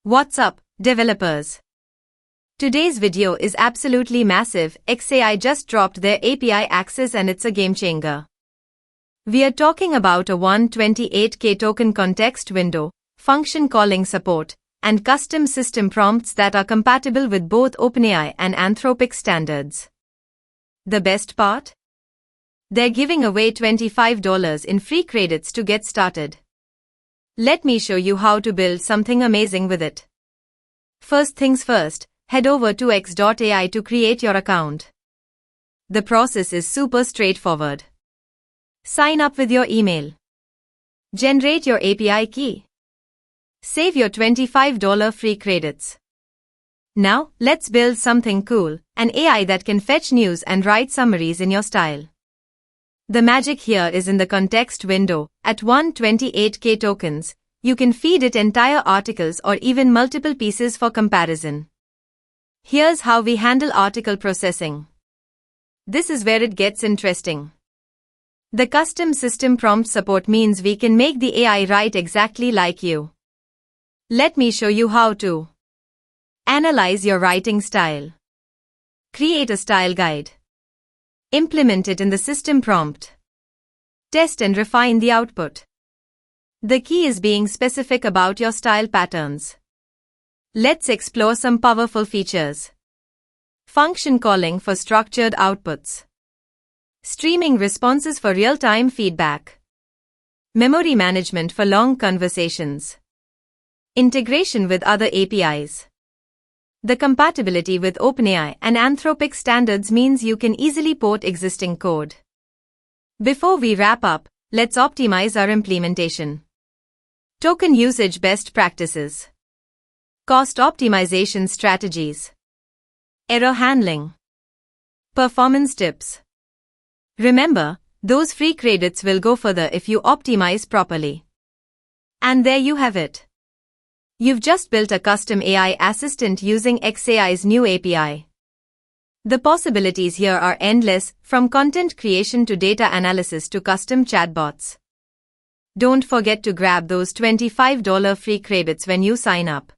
What's up, developers? Today's video is absolutely massive. xAI just dropped their API access and it's a game changer. We are talking about a 128K token context window, function calling support, and custom system prompts that are compatible with both OpenAI and Anthropic standards. The best part? They're giving away $25 in free credits to get started. Let me show you how to build something amazing with it. First things first, head over to x.ai to create your account. The process is super straightforward. Sign up with your email. Generate your API key. Save your $25 free credits. Now, let's build something cool, an AI that can fetch news and write summaries in your style. The magic here is in the context window. At 128K tokens, you can feed it entire articles or even multiple pieces for comparison. Here's how we handle article processing. This is where it gets interesting. The custom system prompt support means we can make the AI write exactly like you. Let me show you how to. Analyze your writing style. Create a style guide. Implement it in the system prompt. Test and refine the output. The key is being specific about your style patterns. Let's explore some powerful features. Function calling for structured outputs. Streaming responses for real-time feedback. Memory management for long conversations. Integration with other APIs. The compatibility with OpenAI and Anthropic standards means you can easily port existing code. Before we wrap up, let's optimize our implementation. Token usage best practices. Cost optimization strategies. Error handling. Performance tips. Remember, those free credits will go further if you optimize properly. And there you have it. You've just built a custom AI assistant using xAI's new API. The possibilities here are endless, from content creation to data analysis to custom chatbots. Don't forget to grab those $25 free credits when you sign up.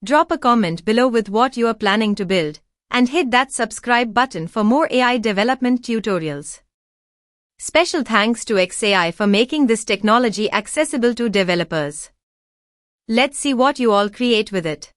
Drop a comment below with what you are planning to build, and hit that subscribe button for more AI development tutorials. Special thanks to xAI for making this technology accessible to developers. Let's see what you all create with it.